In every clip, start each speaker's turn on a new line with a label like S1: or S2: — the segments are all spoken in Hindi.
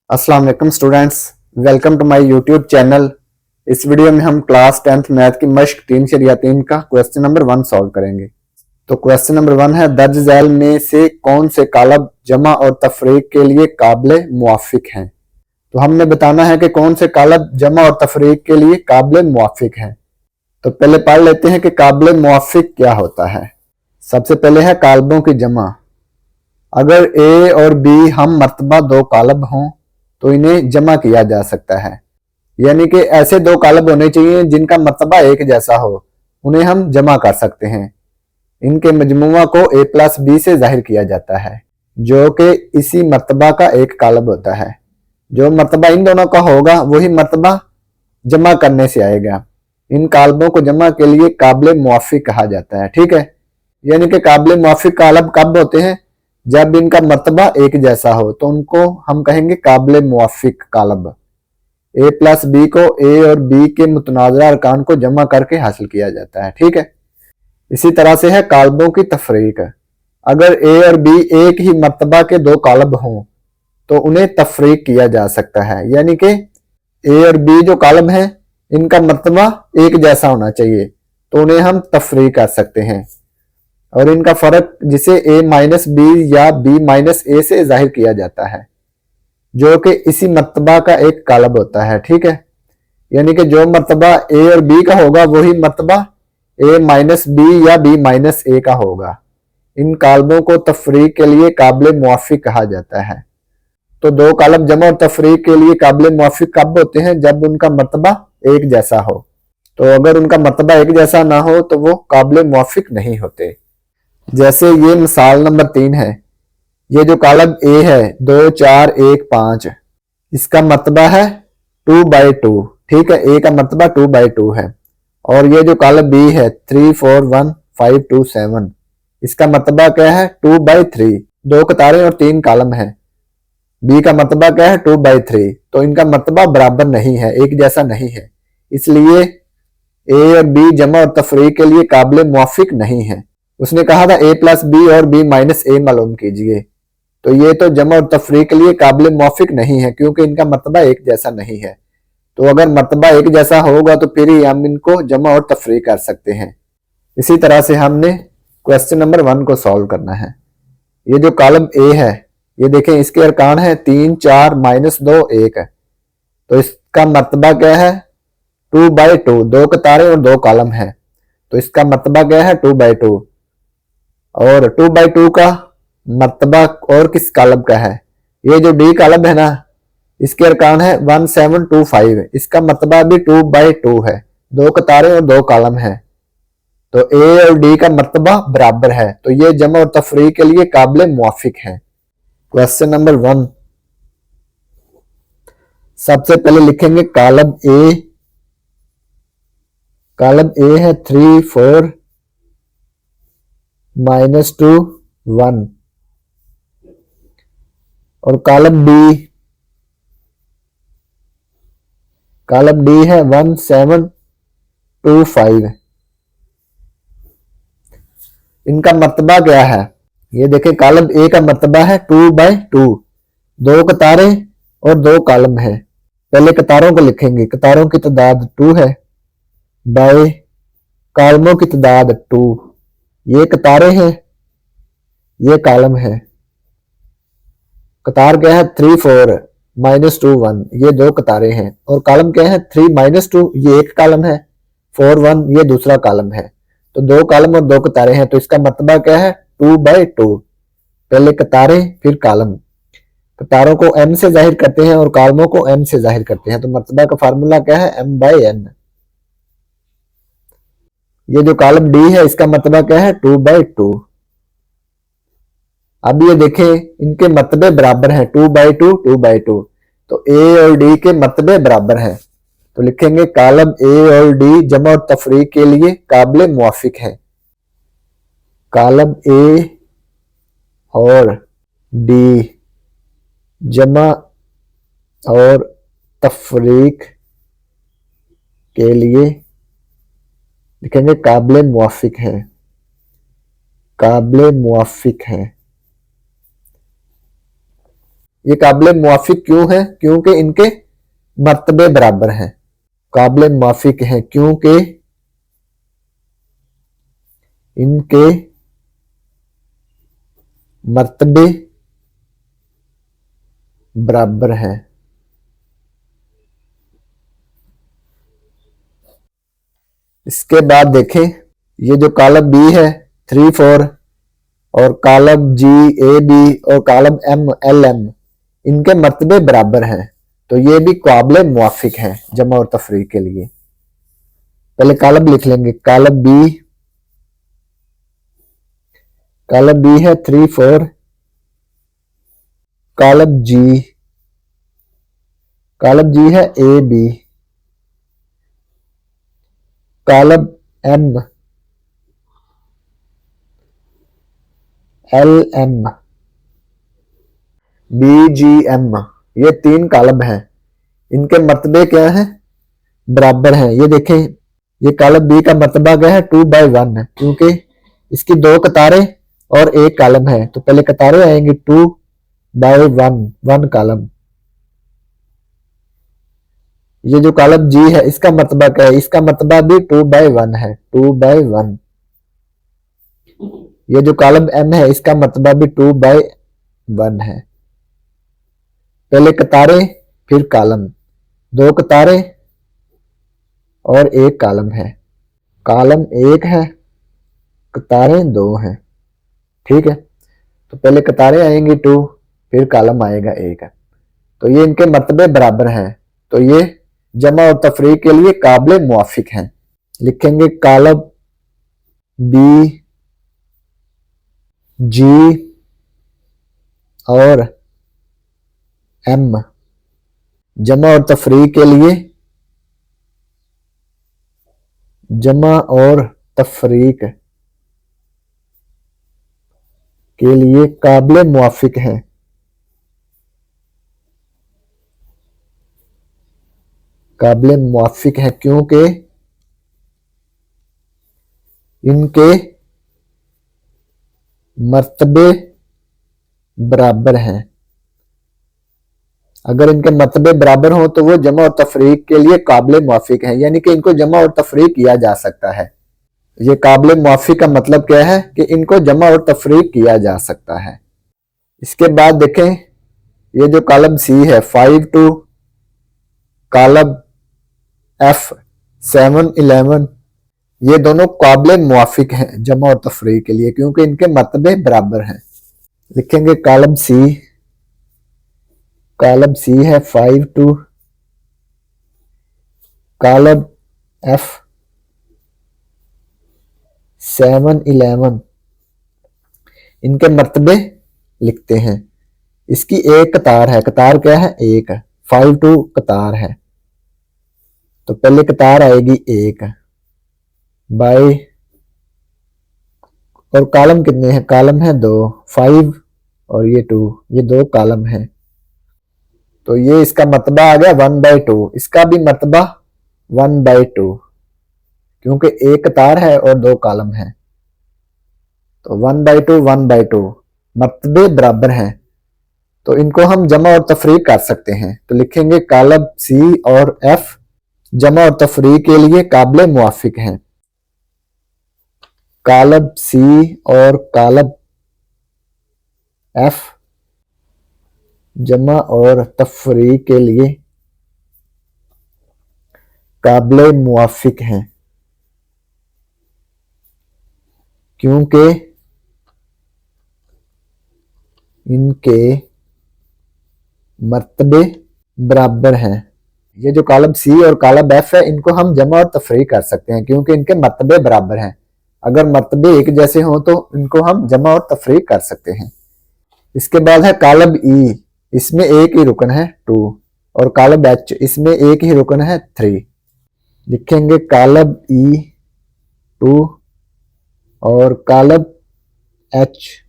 S1: अस्सलाम वालेकुम students, welcome to my YouTube channel. इस वीडियो में हम क्लास 10th मैथ की मश्क 3 का क्वेश्चन नंबर 1 सॉल्व करेंगे। तो क्वेश्चन नंबर 1 है, दर्ज झैल में से कौन से कालब जमा और तफरीक के लिए काबिल मुवाफिक हैं। तो हमने बताना है कि कौन से कालब जमा और तफरीक के लिए काबिल मुवाफिक हैं। तो पहले पढ़ लेते हैं कि काबिल मुवाफिक क्या होता है। सबसे पहले है कालबों की जमा। अगर ए और बी हम मर्तबा दो कालब हों तो इन्हें जमा किया जा सकता है, यानी कि ऐसे दो कालब होने चाहिए जिनका मर्तबा एक जैसा हो, उन्हें हम जमा कर सकते हैं। इनके मजमुआ को a प्लस बी से जाहिर किया जाता है, जो कि इसी मर्तबा का एक कालब होता है। जो मर्तबा इन दोनों का होगा वही मर्तबा जमा करने से आएगा। इन कालबों को जमा के लिए काबिल मुवाफिक कहा जाता है। ठीक है, यानी कि काबिल मुवाफिक कालब कब होते हैं? जब इनका मर्तबा एक जैसा हो, तो उनको हम कहेंगे काबिल मुवाफिक कालब। ए प्लस बी को ए और बी के मुतनाज़िर अरकान को जमा करके हासिल किया जाता है। ठीक है, इसी तरह से है कालबों की तफरीक। अगर ए और बी एक ही मर्तबा के दो कालब हों तो उन्हें तफरीक किया जा सकता है, यानी कि ए और बी जो कालब हैं इनका मर्तबा एक जैसा होना चाहिए, तो उन्हें हम तफरीक कर सकते हैं। और इनका फर्क जिसे a माइनस बी या b माइनस ए से जाहिर किया जाता है, जो कि इसी मर्तबा का एक कालब होता है। ठीक है, यानी कि जो मर्तबा a और b का होगा वही मर्तबा a माइनस बी या b माइनस ए का होगा। इन कालबों को तफरीक के लिए काबिल मुवाफिक कहा जाता है। तो दो कालब जमा और तफरीक के लिए काबिल मुवाफिक कब होते हैं? जब उनका मर्तबा एक जैसा हो। तो अगर उनका मर्तबा एक जैसा ना हो तो वो काबिल मुवाफिक नहीं होते। जैसे ये मिसाल नंबर 3 है। ये जो कालब ए है 2 4 1 5, इसका मर्तबा है 2/2। ठीक है, ए का मर्तबा 2/2 है। और ये जो कालब बी है 3 4 1 5 2 7, इसका मर्तबा क्या है? 2/3। दो कतारें और 3 कालम है। बी का मर्तबा क्या है? 2/3। तो इनका मर्तबा बराबर नहीं है, एक जैसा नहीं है, इसलिए ए और बी जमा और तफरीक के लिए काबिल मुवाफिक नहीं है। उसने कहा था a प्लस बी और b माइनस ए मालूम कीजिए, तो ये तो जमा और तफरीक के लिए काबिल मुवाफिक नहीं है क्योंकि इनका मर्तबा एक जैसा नहीं है। तो अगर मर्तबा एक जैसा होगा तो फिर ही हम इनको जमा और तफरीक कर सकते हैं। इसी तरह से हमने क्वेश्चन नंबर 1 को सॉल्व करना है। ये जो कॉलम ए है, ये देखें इसके अरकान है 3 4 -2 1 है, तो इसका मर्तबा क्या है? 2/2। दो कतारें और दो कॉलम है, तो इसका मर्तबा क्या है? 2/2। और 2/2 का मर्तबा और किस कालब का है? ये जो डी कालब है ना, इसके अरकान है 1725, इसका मर्तबा भी 2/2 है। दो कतारें और दो कालम है, तो ए और डी का मर्तबा बराबर है, तो ये जमा और तफरीक के लिए काबिल मुवाफिक है। क्वेश्चन नंबर 1, सबसे पहले लिखेंगे कालब ए। कालब ए है 3 4 -2 1, और कालब डी है 1 7 2 5। इनका मर्तबा क्या है? ये देखें, कालम ए का मर्तबा है 2/2। दो कतारें और दो कालम है। पहले कतारों को लिखेंगे, कतारों की तादाद 2 है, बाय कालमों की तादाद 2। ये कतारें हैं, ये कालम है। कतार क्या है? 3 4 -2 1, ये दो कतारें हैं। और कालम क्या है? 3 -2, ये एक कालम है। 4 1, ये दूसरा कालम है। तो दो कालम और दो कतारें हैं, तो इसका मर्तबा क्या है? 2/2। पहले कतारें फिर कालम। कतारों को m से जाहिर करते हैं और कालमों को n से जाहिर करते हैं, तो मर्तबा का फार्मूला क्या है? m/n। ये जो कालम डी है इसका मर्तबा क्या है? 2/2। अब ये देखें, इनके मर्तबे बराबर हैं, 2/2 2/2, तो ए और डी के मर्तबे बराबर हैं। तो लिखेंगे कालम ए और डी जमा और तफरीक के लिए काबिल मुवाफिक है। कालम ए और डी जमा और तफरीक के लिए लिखेंगे काबिल मुवाफिक है। काबिल मुवाफिक है। ये काबिल मुवाफिक क्यों है? क्योंकि इनके मर्तबे बराबर हैं। काबिल मुवाफिक हैं क्योंकि इनके मर्तबे बराबर हैं। इसके बाद देखें, ये जो कॉलम बी है 3 4 और कॉलम जी ए बी और कॉलम एम एल एम, इनके मर्तबे बराबर हैं, तो ये भी काबिल मुवाफिक हैं जमा और तफरीक के लिए। पहले कॉलम लिख लेंगे, कॉलम बी है 3 4, कॉलम जी है A B, column M L M B G M, ये 3 कॉलम हैं, इनके मर्तबे क्या हैं? बराबर हैं। ये देखें, ये कॉलम बी का मर्तबा क्या है? 2/1 है, क्योंकि इसकी 2 कतारें और 1 कॉलम है, तो पहले कतारें आएंगी 2/1, 1 कॉलम। ये जो कॉलम जी है इसका मर्तबा क्या है? इसका मर्तबा भी 2/1 है, 2/1। ये जो कॉलम एम है इसका मर्तबा भी 2/1 है। पहले कतारें फिर कॉलम, 2 कतारें और 1 कॉलम है। कॉलम 1 है, कतारें 2 हैं, ठीक है। तो पहले कतारें आएंगी 2, फिर कॉलम आएगा 1, तो ये इनके मर्तबे बराबर हैं, तो ये जमा और तफरीक के लिए काबिल मुवाफिक हैं। लिखेंगे कॉलम बी जी और एम जमा और तफरीक के लिए, जमा और तफरीक के लिए काबिल मुवाफिक हैं। काबिल मुवाफिक है क्योंकि इनके मर्तबे बराबर हैं। अगर इनके मर्तबे बराबर हो तो वो जमा और तफरीक के लिए काबिल मुवाफिक हैं, यानी कि इनको जमा और तफरीक किया जा सकता है। ये काबिल मुवाफिक का मतलब क्या है? कि इनको जमा और तफरीक किया जा सकता है। इसके बाद देखें, ये जो कॉलम सी है 5 2, कॉलम एफ 7 11, ये दोनों काबिल मुवाफिक हैं जमा और तफरीक के लिए, क्योंकि इनके मर्तबे बराबर हैं। लिखेंगे कॉलम सी है 5 2, कॉलम एफ 7 11, इनके मर्तबे लिखते हैं। इसकी 1 कतार है, कतार क्या है? 1, 5 2 कतार है, तो पहले कतार आएगी 1 बाय, और कॉलम कितने हैं? कॉलम है 2, 5 और ये 2, ये 2 कॉलम हैं, तो ये इसका मर्तबा आ गया 1/2। इसका भी मर्तबा 1/2, क्योंकि 1 कतार है और 2 कॉलम है, तो 1/2 1/2 मर्तबे बराबर हैं, तो इनको हम जमा और तफरीक कर सकते हैं। तो लिखेंगे कॉलम सी और एफ जमा और तफरीक के लिए काबिल मुवाफिक हैं। कॉलम सी और कॉलम एफ जमा और तफरीक के लिए काबिल मुवाफिक हैं, क्योंकि इनके मर्तबे बराबर हैं। ये जो कॉलम सी और कॉलम एफ है इनको हम जमा और तफरीक कर सकते हैं, क्योंकि इनके मर्तबे बराबर हैं। अगर मर्तबे एक जैसे हों तो इनको हम जमा और तफरीक कर सकते हैं। इसके बाद है कॉलम ई, इसमें एक ही रुकन है 2, और कॉलम एच, इसमें एक ही रुकन है 3। लिखेंगे कॉलम ई 2 और कॉलम एच,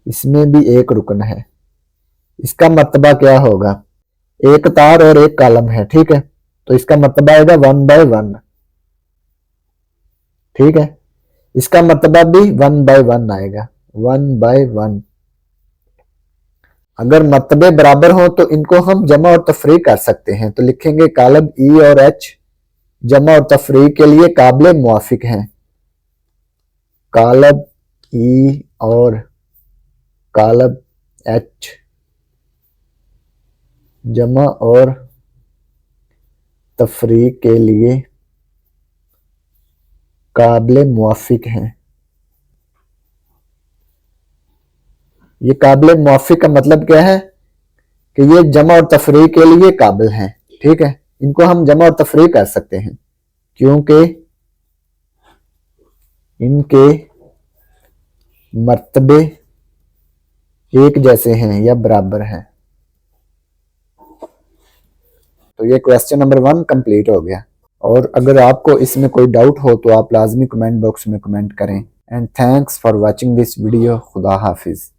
S1: इसमें भी एक रुकन है। इसका मर्तबा क्या होगा? 1 तार और 1 कॉलम है, ठीक है, तो इसका मर्तबा आएगा 1/1, ठीक है। इसका मर्तबा भी 1/1 आएगा, 1/1। अगर मर्तबे बराबर हो तो इनको हम जमा और तफरी कर सकते हैं। तो लिखेंगे कालब ई और एच जमा और तफरी के लिए काबिल मुवाफिक हैं। कालब ई और कालब एच जमा और तफरी के लिए काबिल मुवाफिक हैं। ये काबिल मुवाफिक का मतलब क्या है कि ये जमा और तफरी के लिए काबिल हैं। ठीक है, इनको हम जमा और तफरी कर सकते हैं क्योंकि इनके मर्तबे एक जैसे हैं या बराबर हैं। तो ये क्वेश्चन नंबर 1 कंप्लीट हो गया। और अगर आपको इसमें कोई डाउट हो तो आप लाजमी कमेंट बॉक्स में कमेंट करें। And thanks for watching this video. खुदा हाफिज।